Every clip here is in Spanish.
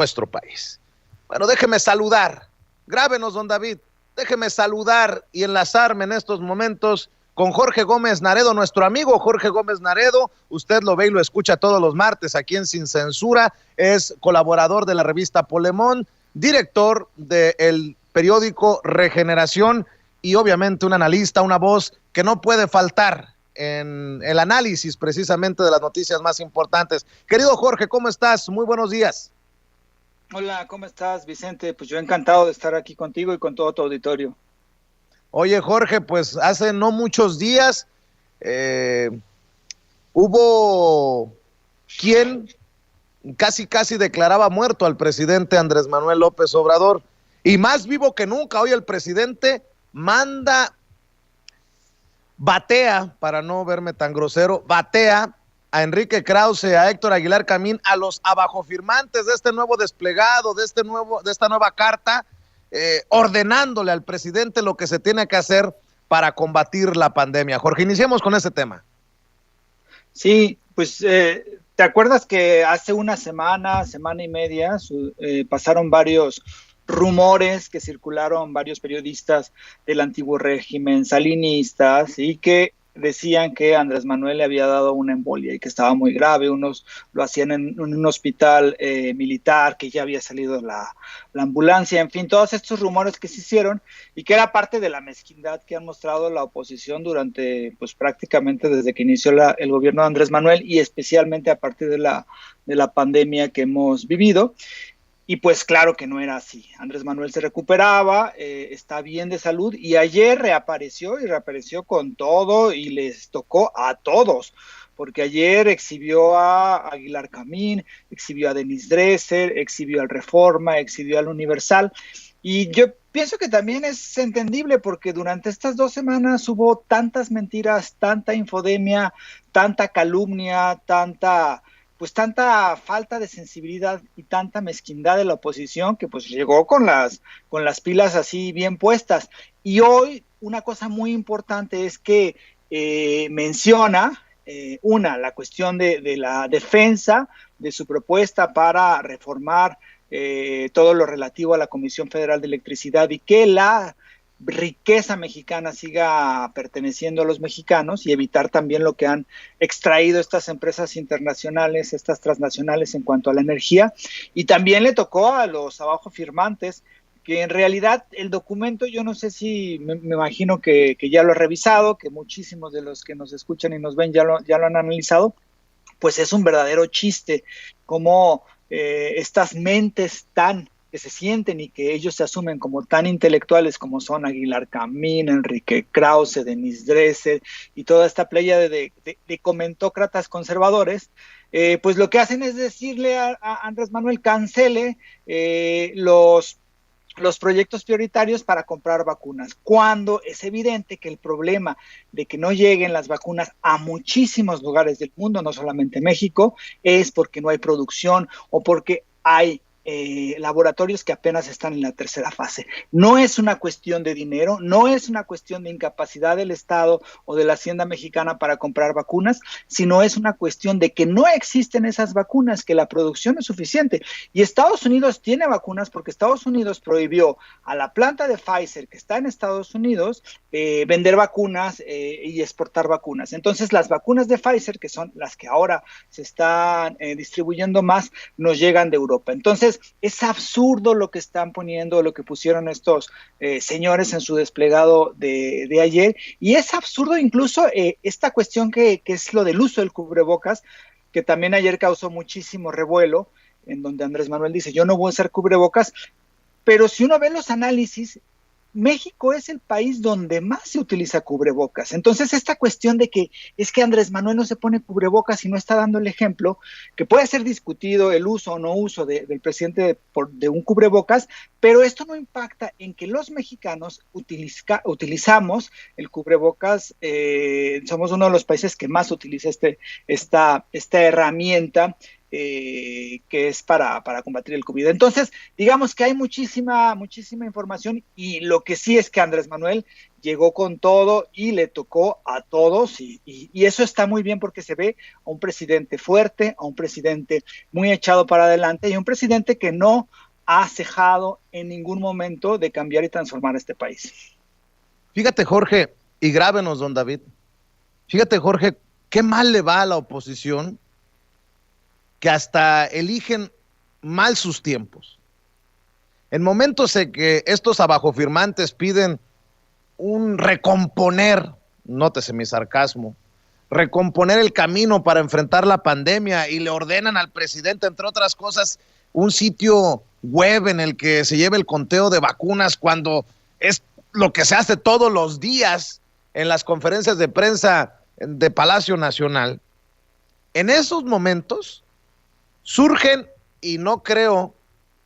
nuestro país. Bueno, déjeme saludar, grábenos, don David, déjeme saludar y enlazarme en estos momentos con Jorge Gómez Naredo, nuestro amigo Jorge Gómez Naredo. Usted lo ve y lo escucha todos los martes aquí en Sin Censura, es colaborador de la revista Polemón, director del periódico Regeneración y obviamente un analista, una voz que no puede faltar en el análisis precisamente de las noticias más importantes. Querido Jorge, ¿cómo estás? Muy buenos días. Hola, ¿cómo estás, Vicente? Pues yo encantado de estar aquí contigo y con todo tu auditorio. Oye, Jorge, pues hace no muchos días hubo quien casi declaraba muerto al presidente Andrés Manuel López Obrador, y más vivo que nunca. Hoy el presidente batea, para no verme tan grosero, batea a Enrique Krause, a Héctor Aguilar Camín, a los abajofirmantes de este nuevo desplegado, de esta nueva carta, ordenándole al presidente lo que se tiene que hacer para combatir la pandemia. Jorge, iniciemos con ese tema. Sí, pues ¿te acuerdas que hace una semana y media, pasaron varios rumores que circularon varios periodistas del antiguo régimen salinistas y que decían que Andrés Manuel le había dado una embolia y que estaba muy grave? Unos lo hacían en un hospital militar, que ya había salido la ambulancia, en fin, todos estos rumores que se hicieron y que era parte de la mezquindad que han mostrado la oposición durante, pues prácticamente desde que inició el gobierno de Andrés Manuel y especialmente a partir de la pandemia que hemos vivido. Y pues claro que no era así. Andrés Manuel se recuperaba, está bien de salud y ayer reapareció con todo y les tocó a todos, porque ayer exhibió a Aguilar Camín, exhibió a Denis Dresser, exhibió al Reforma, exhibió al Universal. Y yo pienso que también es entendible porque durante estas 2 semanas hubo tantas mentiras, tanta infodemia, tanta calumnia, tanta falta de sensibilidad y tanta mezquindad de la oposición que pues llegó con las pilas así bien puestas. Y hoy una cosa muy importante es que menciona la cuestión de la defensa de su propuesta para reformar todo lo relativo a la Comisión Federal de Electricidad y que la riqueza mexicana siga perteneciendo a los mexicanos y evitar también lo que han extraído estas empresas internacionales, estas transnacionales en cuanto a la energía. Y también le tocó a los abajo firmantes, que en realidad el documento, yo no sé si, me imagino que ya lo ha revisado, que muchísimos de los que nos escuchan y nos ven ya lo han analizado, pues es un verdadero chiste, como estas mentes que se sienten y que ellos se asumen como tan intelectuales como son Aguilar Camín, Enrique Krause, Denis Dresser y toda esta playa de comentócratas conservadores, pues lo que hacen es decirle a Andrés Manuel cancele los proyectos prioritarios para comprar vacunas, cuando es evidente que el problema de que no lleguen las vacunas a muchísimos lugares del mundo, no solamente México, es porque no hay producción o porque hay laboratorios que apenas están en la tercera fase. No es una cuestión de dinero, no es una cuestión de incapacidad del Estado o de la Hacienda mexicana para comprar vacunas, sino es una cuestión de que no existen esas vacunas, que la producción es suficiente. Y Estados Unidos tiene vacunas porque Estados Unidos prohibió a la planta de Pfizer, que está en Estados Unidos, vender vacunas y exportar vacunas. Entonces, las vacunas de Pfizer, que son las que ahora se están distribuyendo más, nos llegan de Europa. Entonces, es absurdo lo que están poniendo, lo que pusieron estos señores en su desplegado de ayer, y es absurdo incluso esta cuestión que es lo del uso del cubrebocas, que también ayer causó muchísimo revuelo, en donde Andrés Manuel dice, yo no voy a usar cubrebocas, pero si uno ve los análisis, México es el país donde más se utiliza cubrebocas. Entonces, esta cuestión de que es que Andrés Manuel no se pone cubrebocas y no está dando el ejemplo, que puede ser discutido el uso o no uso del presidente de un cubrebocas, pero esto no impacta en que los mexicanos utilizamos el cubrebocas, somos uno de los países que más utiliza esta herramienta, que es para combatir el COVID. Entonces, digamos que hay muchísima información, y lo que sí es que Andrés Manuel llegó con todo y le tocó a todos, y eso está muy bien porque se ve a un presidente fuerte, a un presidente muy echado para adelante y un presidente que no ha cejado en ningún momento de cambiar y transformar este país. Fíjate, Jorge, y grábenos, don David, fíjate, Jorge, qué mal le va a la oposición que hasta eligen mal sus tiempos. En momentos en que estos abajofirmantes piden un recomponer, nótese mi sarcasmo, recomponer el camino para enfrentar la pandemia, y le ordenan al presidente, entre otras cosas, un sitio web en el que se lleve el conteo de vacunas, cuando es lo que se hace todos los días en las conferencias de prensa de Palacio Nacional. En esos momentos surgen, y no creo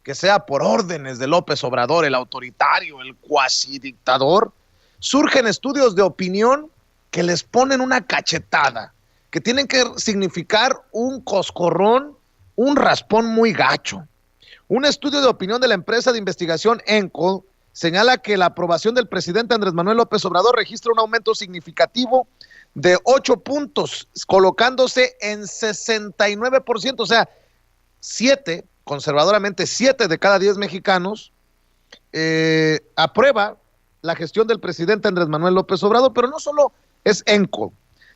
que sea por órdenes de López Obrador, el autoritario, el cuasi dictador, surgen estudios de opinión que les ponen una cachetada, que tienen que significar un coscorrón, un raspón muy gacho. Un estudio de opinión de la empresa de investigación Encol señala que la aprobación del presidente Andrés Manuel López Obrador registra un aumento significativo de 8 puntos, colocándose en 69%, o sea, 7, conservadoramente 7 de cada 10 mexicanos aprueba la gestión del presidente Andrés Manuel López Obrador. Pero no solo es Encol.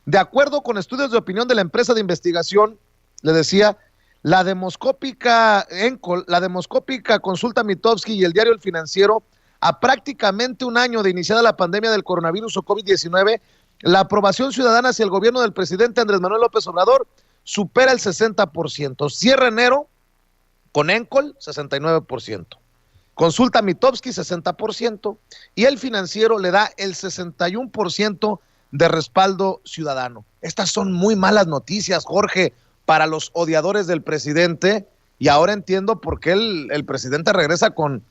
De acuerdo con estudios de opinión de la empresa de investigación, le decía, la demoscópica Encol, la demoscópica consulta Mitofsky y el diario El Financiero, a prácticamente un año de iniciada la pandemia del coronavirus o COVID-19, la aprobación ciudadana hacia el gobierno del presidente Andrés Manuel López Obrador supera el 60%. Cierra enero con Encol, 69%. Consulta Mitofsky, 60%. Y El Financiero le da el 61% de respaldo ciudadano. Estas son muy malas noticias, Jorge, para los odiadores del presidente. Y ahora entiendo por qué el presidente regresa con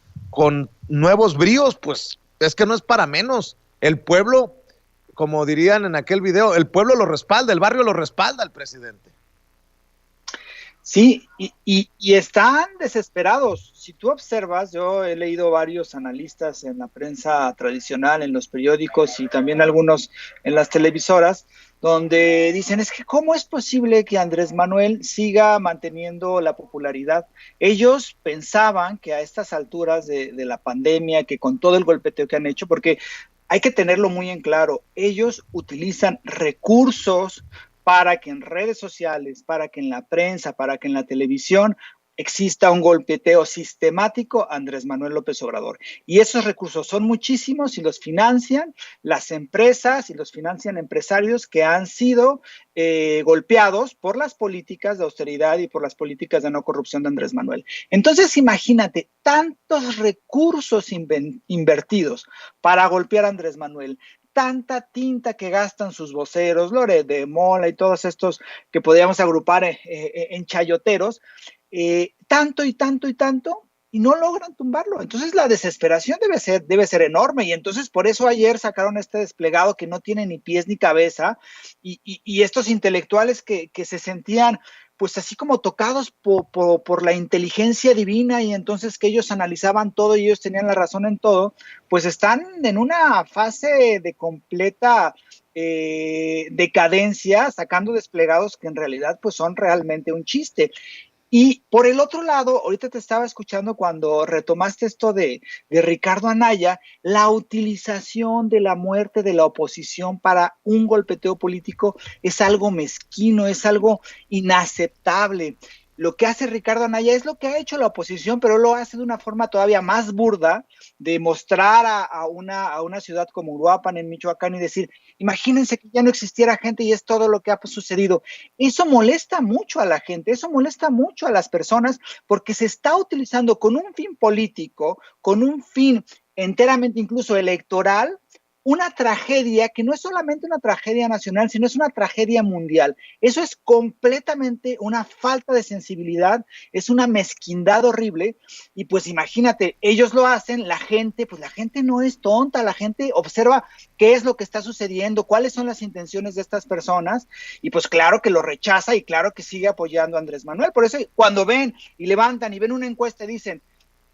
nuevos bríos. Pues es que no es para menos. El pueblo, como dirían en aquel video, el pueblo lo respalda, el barrio lo respalda al presidente. Sí, y están desesperados. Si tú observas, yo he leído varios analistas en la prensa tradicional, en los periódicos y también algunos en las televisoras, donde dicen, es que ¿cómo es posible que Andrés Manuel siga manteniendo la popularidad? Ellos pensaban que a estas alturas de la pandemia, que con todo el golpeteo que han hecho, porque hay que tenerlo muy en claro, ellos utilizan recursos para que en redes sociales, para que en la prensa, para que en la televisión exista un golpeteo sistemático a Andrés Manuel López Obrador. Y esos recursos son muchísimos y los financian las empresas y los financian empresarios que han sido golpeados por las políticas de austeridad y por las políticas de no corrupción de Andrés Manuel. Entonces, imagínate, tantos recursos invertidos para golpear a Andrés Manuel, tanta tinta que gastan sus voceros, Loret de Mola y todos estos que podríamos agrupar en chayoteros, tanto y tanto y tanto, y no logran tumbarlo. Entonces la desesperación debe ser enorme, y entonces por eso ayer sacaron este desplegado que no tiene ni pies ni cabeza, y estos intelectuales que se sentían pues así como tocados por la inteligencia divina, y entonces que ellos analizaban todo y ellos tenían la razón en todo, pues están en una fase de completa decadencia, sacando desplegados que en realidad pues son realmente un chiste. Y por el otro lado, ahorita te estaba escuchando cuando retomaste esto de Ricardo Anaya, la utilización de la muerte de la oposición para un golpeteo político es algo mezquino, es algo inaceptable. Lo que hace Ricardo Anaya es lo que ha hecho la oposición, pero lo hace de una forma todavía más burda, de mostrar a una ciudad como Uruapan en Michoacán y decir, imagínense que ya no existiera gente y es todo lo que ha sucedido. Eso molesta mucho a la gente, eso molesta mucho a las personas, porque se está utilizando con un fin político, con un fin enteramente incluso electoral, una tragedia que no es solamente una tragedia nacional, sino es una tragedia mundial. Eso es completamente una falta de sensibilidad, es una mezquindad horrible, y pues imagínate, ellos lo hacen, la gente no es tonta, la gente observa qué es lo que está sucediendo, cuáles son las intenciones de estas personas, y pues claro que lo rechaza y claro que sigue apoyando a Andrés Manuel. Por eso cuando ven y levantan y ven una encuesta y dicen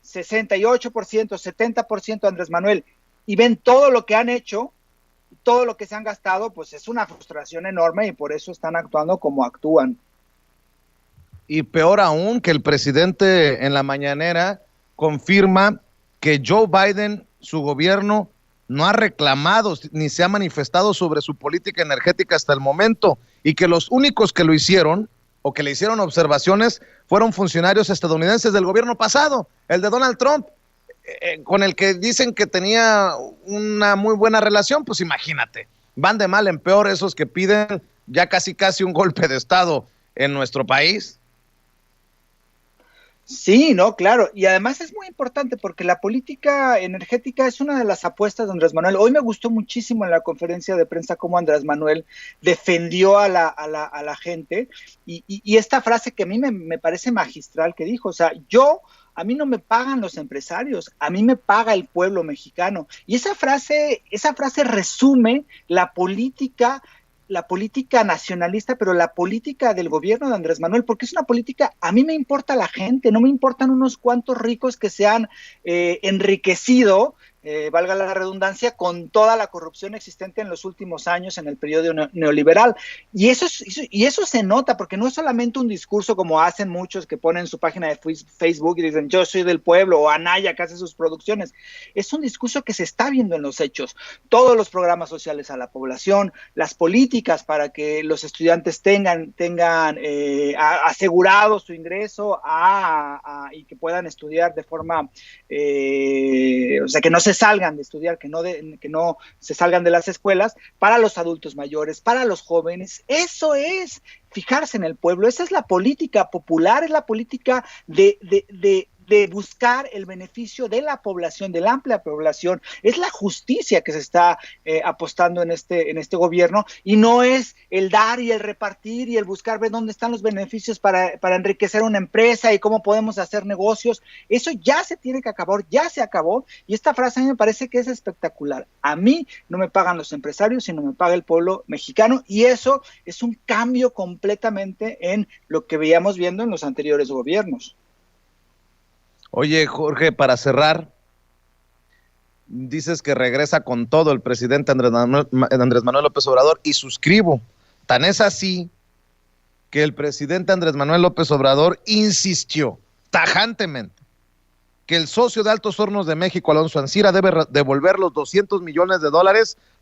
68%, 70% Andrés Manuel, y ven todo lo que han hecho, todo lo que se han gastado, pues es una frustración enorme y por eso están actuando como actúan. Y peor aún, que el presidente en la mañanera confirma que Joe Biden, su gobierno, no ha reclamado ni se ha manifestado sobre su política energética hasta el momento, y que los únicos que lo hicieron o que le hicieron observaciones fueron funcionarios estadounidenses del gobierno pasado, el de Donald Trump, con el que dicen que tenía una muy buena relación. Pues imagínate, van de mal en peor esos que piden ya casi un golpe de estado en nuestro país. Sí, no, claro, y además es muy importante porque la política energética es una de las apuestas de Andrés Manuel. Hoy me gustó muchísimo en la conferencia de prensa cómo Andrés Manuel defendió a la gente, y esta frase que a mí me parece magistral que dijo, o sea, a mí no me pagan los empresarios, a mí me paga el pueblo mexicano. Y esa frase resume la política nacionalista, pero la política del gobierno de Andrés Manuel, porque es una política, a mí me importa la gente, no me importan unos cuantos ricos que se han enriquecido, valga la redundancia, con toda la corrupción existente en los últimos años en el periodo neoliberal. Y eso se nota, porque no es solamente un discurso como hacen muchos que ponen su página de Facebook y dicen yo soy del pueblo, o Anaya que hace sus producciones. Es un discurso que se está viendo en los hechos. Todos los programas sociales a la población, las políticas para que los estudiantes tengan asegurado su ingreso y que puedan estudiar de forma, o sea, que no se salgan de estudiar, que no se salgan de las escuelas, para los adultos mayores, para los jóvenes. Eso es fijarse en el pueblo, esa es la política popular, es la política de buscar el beneficio de la población, de la amplia población. Es la justicia que se está apostando en este gobierno, y no es el dar y el repartir y el buscar ver dónde están los beneficios para enriquecer una empresa y cómo podemos hacer negocios. Eso ya se tiene que acabar, ya se acabó, y esta frase a mí me parece que es espectacular. A mí no me pagan los empresarios, sino me paga el pueblo mexicano, y eso es un cambio completamente en lo que veíamos viendo en los anteriores gobiernos. Oye, Jorge, para cerrar, dices que regresa con todo el presidente Andrés Manuel López Obrador, y suscribo. Tan es así que el presidente Andrés Manuel López Obrador insistió tajantemente que el socio de Altos Hornos de México, Alonso Ancira, debe devolver los $200 millones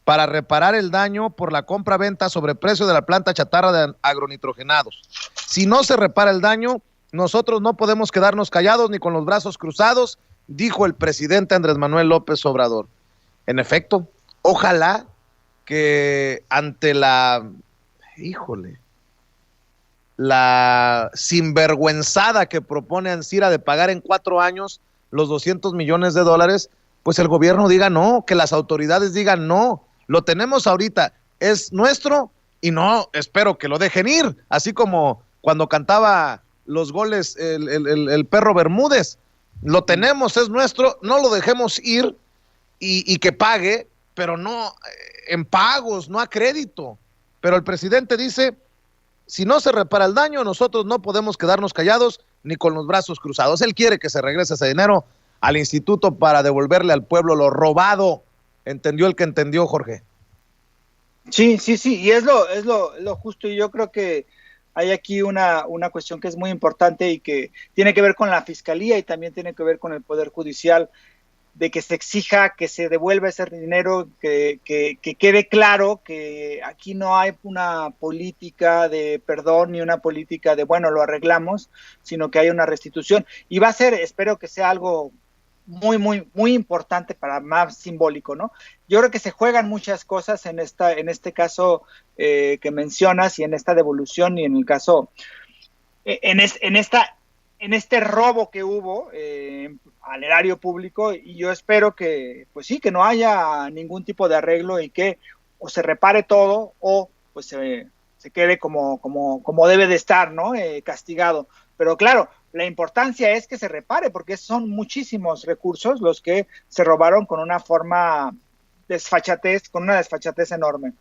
para reparar el daño por la compra-venta sobre precio de la planta chatarra de agronitrogenados. Si no se repara el daño, nosotros no podemos quedarnos callados ni con los brazos cruzados, dijo el presidente Andrés Manuel López Obrador. En efecto, ojalá que ante la sinvergüenzada que propone Ancira de pagar en 4 años los $200 millones, pues el gobierno diga no, que las autoridades digan no, lo tenemos ahorita, es nuestro, y no espero que lo dejen ir, así como cuando cantaba los goles el perro Bermúdez. Lo tenemos, es nuestro, no lo dejemos ir, y que pague, pero no en pagos, no a crédito. Pero el presidente dice, si no se repara el daño, nosotros no podemos quedarnos callados ni con los brazos cruzados. Él quiere que se regrese ese dinero al instituto para devolverle al pueblo lo robado. ¿Entendió el que entendió, Jorge? Sí, y es lo justo, y yo creo que hay aquí una cuestión que es muy importante y que tiene que ver con la fiscalía y también tiene que ver con el Poder Judicial, de que se exija que se devuelva ese dinero, que quede claro que aquí no hay una política de perdón ni una política de, bueno, lo arreglamos, sino que hay una restitución. Y va a ser, espero que sea algo muy, muy, muy importante, para más simbólico, ¿no? Yo creo que se juegan muchas cosas en este caso que mencionas, y en esta devolución, y en el caso, en esta en este robo que hubo al erario público, y yo espero que, pues sí, que no haya ningún tipo de arreglo y que o se repare todo o pues se quede como debe de estar, ¿no? Castigado. Pero claro, la importancia es que se repare porque son muchísimos recursos los que se robaron con una con una desfachatez enorme.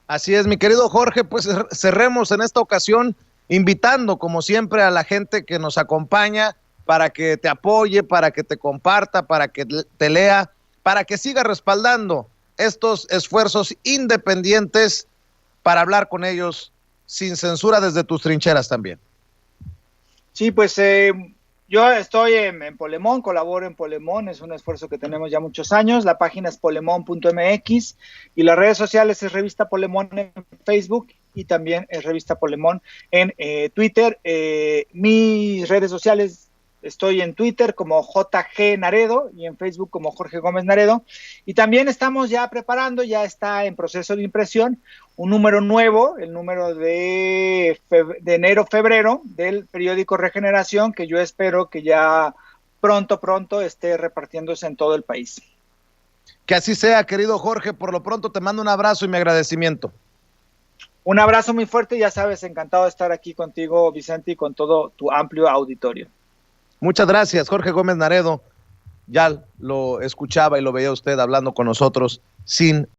Así es, mi querido Jorge, pues cerremos en esta ocasión invitando, como siempre, a la gente que nos acompaña para que te apoye, para que te comparta, para que te lea, para que siga respaldando estos esfuerzos independientes para hablar con ellos sin censura desde tus trincheras también. Sí, pues yo estoy en Polemón, colaboro en Polemón, es un esfuerzo que tenemos ya muchos años. La página es polemón.mx y las redes sociales es Revista Polemón en Facebook y también es Revista Polemón en Twitter. Mis redes sociales, estoy en Twitter como JG Naredo y en Facebook como Jorge Gómez Naredo. Y también estamos ya preparando, ya está en proceso de impresión, un número nuevo, el número de enero-febrero del periódico Regeneración, que yo espero que ya pronto esté repartiéndose en todo el país. Que así sea, querido Jorge. Por lo pronto te mando un abrazo y mi agradecimiento. Un abrazo muy fuerte, ya sabes, encantado de estar aquí contigo, Vicente, y con todo tu amplio auditorio. Muchas gracias, Jorge Gómez Naredo. Ya lo escuchaba y lo veía usted hablando con nosotros sin